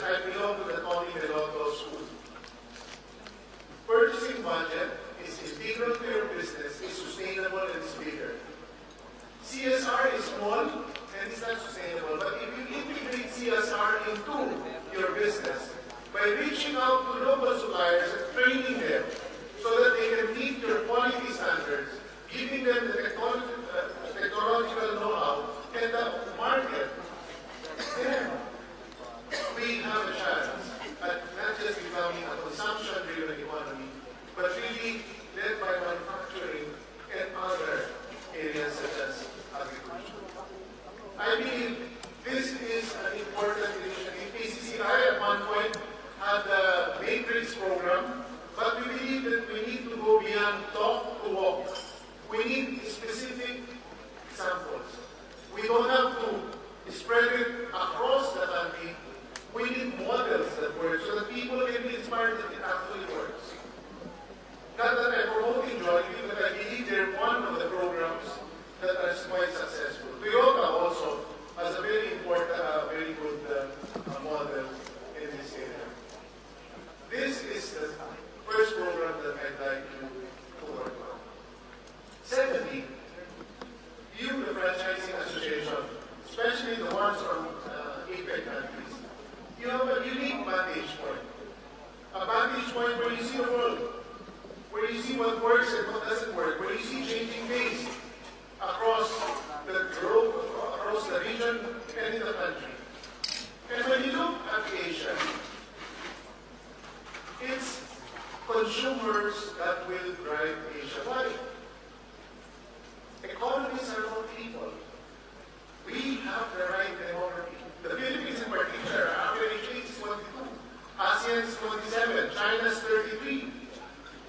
I belong to the Tony Melotto school. Purchasing budget is integral to your business, is sustainable, and is bigger. CSR is small and it's not sustainable, but if you integrate CSR into your business by reaching out to local suppliers and training them so that they can meet your quality standards, giving them the technological know-how and the market, then we have a chance at not just becoming a consumption-driven economy, but really led by manufacturing and other areas such as agriculture. I believe this is an important initiative. PCCI at one point had the Matrix program, but we believe that we need to go beyond talk to walk. We need specific examples. We don't have to spread it across the country. We need models that work so that people can be inspired that it actually works. Not that I'm promoting Jollibee, but I believe they're one of the programs that are quite successful. Toyota also has a very important, very good model in this area. This is the first program that I'd like to work on. Secondly, you, the Franchising Association, especially the ones from APEC countries, you have a unique vantage point. A vantage point where you see the world, where you see what works and what doesn't work, where you see changing pace across the globe, across the region, and in the country. And when you look at Asia, it's consumers that will drive Asia. Why? Economies are about people. We have the right demography. The Philippines in particular, our average age is 22. ASEAN is 27. China is 33.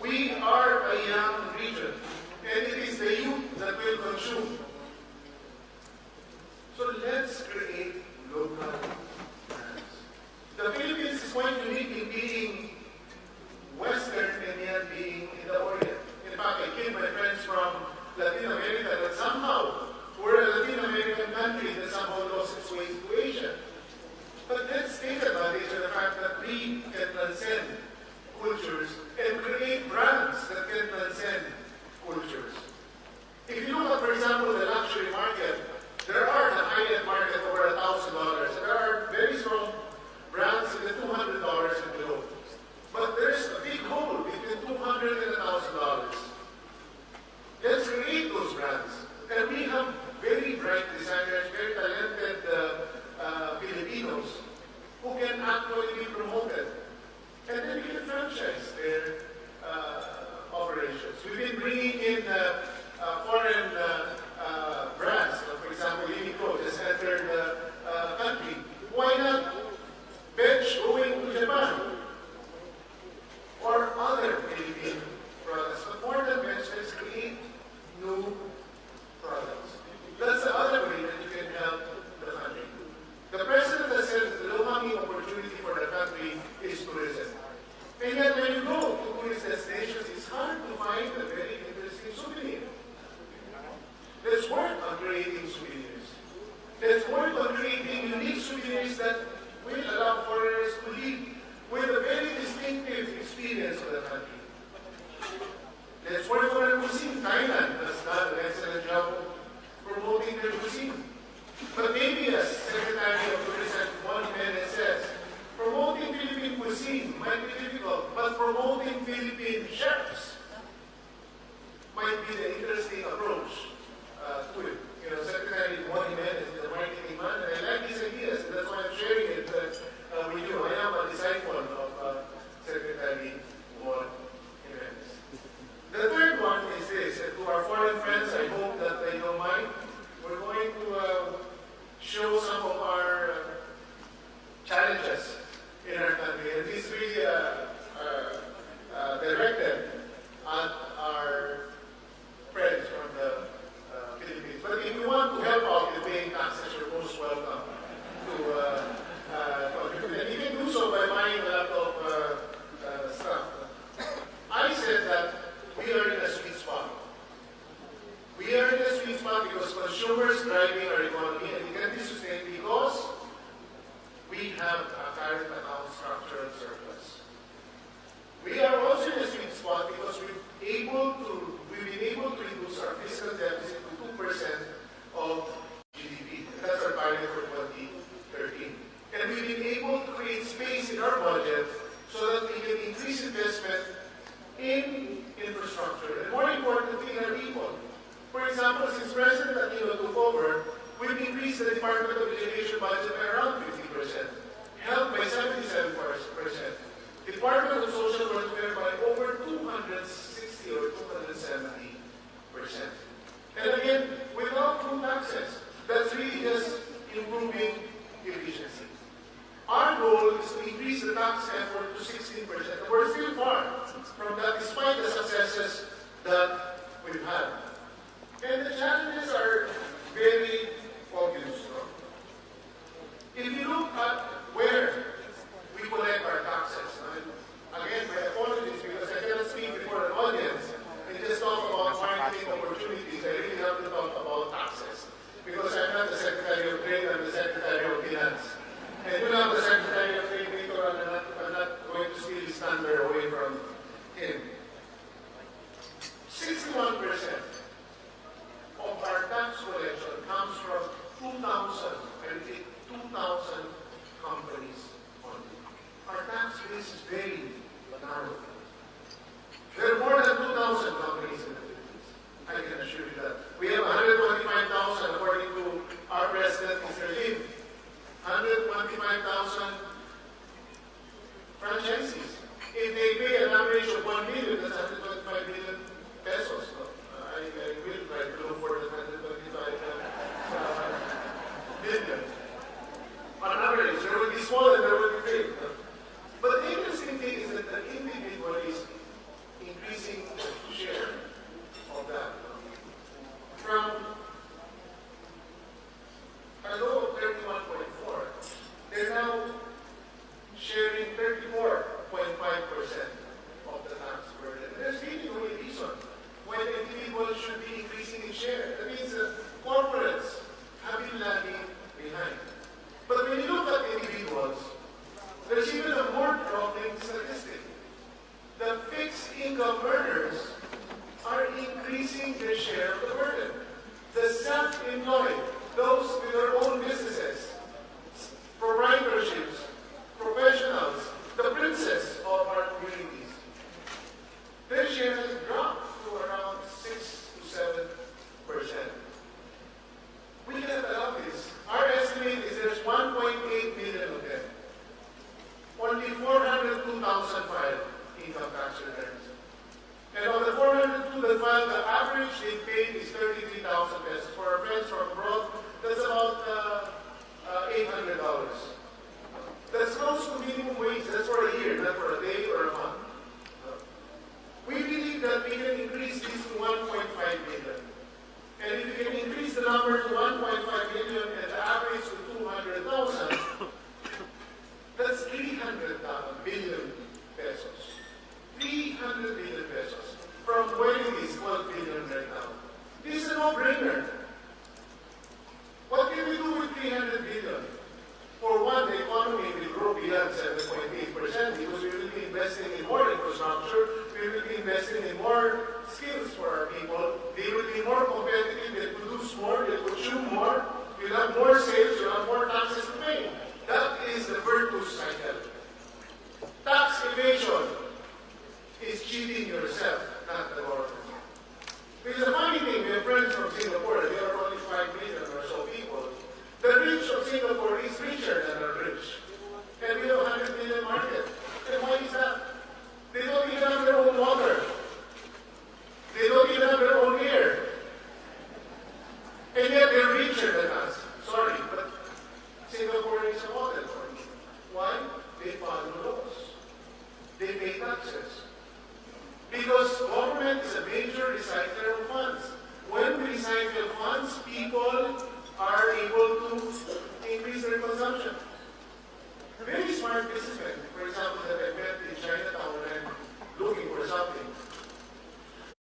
We are a young region, and it is the youth that will consume. So let's create local brands. The Philippines is quite unique in being Western and yet being in the Orient. In fact, I came my friends from Latin America that somehow we're a Latin American country that somehow lost its way to Asia. But let's take advantage of the fact that we can transcend cultures and create brands that can transcend cultures. If you look at, for example, the luxury market, there are the high-end market over $1,000, and there are very strong brands in the $200 and below. But there's a big hole between $200 and $1,000. Let's create those brands. And we have very bright designers, very talented Filipinos who can actually be promoted. And then we can franchise their operations. We've been bringing in foreign brands. For example, Uniqlo just entered the country. Why not bench going to Japan or other Philippine products? But more than bench, let's create new products. That's the other way that you can help the country. The president has said that the low-hanging opportunity for the country is tourism. And yet when you go to tourist destinations, it's hard to find a very interesting souvenir. Let's work on creating souvenirs. Let's work on creating unique souvenirs that will allow foreigners to live with a very distinctive experience of the country. Let's work on our cuisine. Thailand has done an excellent job of promoting their cuisine. But maybe as Secretary of Tourism Juan Jimenez says, promoting Philippine cuisine might be difficult, but promoting current account structural surplus. We are also in a sweet spot because we've been able to reduce our fiscal deficit to 2% of GDP. That's our target for 2013. And we've been able to create space in our budget so that we can increase investment in infrastructure, and more importantly, in our people. For example, since President Aquino took over, we've increased the Department of Education budget by around 50%, health by 77%, Department of Social Welfare by over 260 or 270%. And again, without new taxes, that's really just improving efficiency. Our goal is to increase the tax effort to 16%. We're still far from that, despite the successes that we've had. And the challenges are very obvious. No? If you look at where we collect our taxes, again, my apologies because I cannot speak before an audience and just talk about marketing opportunities. I really have to talk about taxes because I'm not the Secretary of Trade, I'm the Secretary of Finance. And you have the Secretary of Trade, Victor, I'm not going to steal his thunder away from him. 61% of our tax collection comes from 2,000 companies only. Our tax base is very narrow. There are more than 2,000 companies in the Philippines. I can assure you that. We have 125,000 according to our President, Mr. Lim. 125,000 franchisees. If they pay an average of 1 million, that's 125 million pesos. No? I will try to look for the 125 million. On average, there will be small and there will be big. No? But the interesting thing is that the individual is increasing the share of that. No? From a low of 31.4, they're now sharing 34.5% of the tax burden. There's really no reason why the individual should be increasing in share. That means that corporates have been lagging behind. But when you look at individuals, there's even a more troubling statistic. The fixed income earners are increasing their share of the burden. The self-employed, those with their own businesses, proprietorships, professionals, the princes of our communities, their share has dropped to around 6 to 7%. We cannot allow this. Our estimate is there's 1.8 million of them. Only 402,000 filed income tax returns. And of the 402 that filed, the average they paid is 33,000 pesos. For our friends from abroad, that's about $800. That's close to minimum wage. That's for a year, not for a day or a month. We believe that we can increase this to 1.5 million. And if we can increase the number to 1.5 million and the average to 200,000, that's 300 billion pesos. 300 billion pesos. From where it is 12 billion right now. This is a no-brainer. What can we do with 300 billion? For one, the economy will grow beyond 7.8% because we will be investing in more infrastructure, we will be investing in more skills for our people, they will be more competitive, they'll produce more, they'll consume more, you'll have more sales, you'll have more taxes to pay. That is the virtuous cycle. Tax evasion is cheating yourself, not the government. Because the funny thing, we have friends from Singapore, there are only 5 million or so people. The rich of Singapore is richer than the rich. And we have a 100 million market. And why is that? They don't even have their own water. They don't even have their own air. And yet they're richer than us. Sorry, but Singapore is a model for me. Why? They follow laws. They pay taxes. Because government is a major recycler of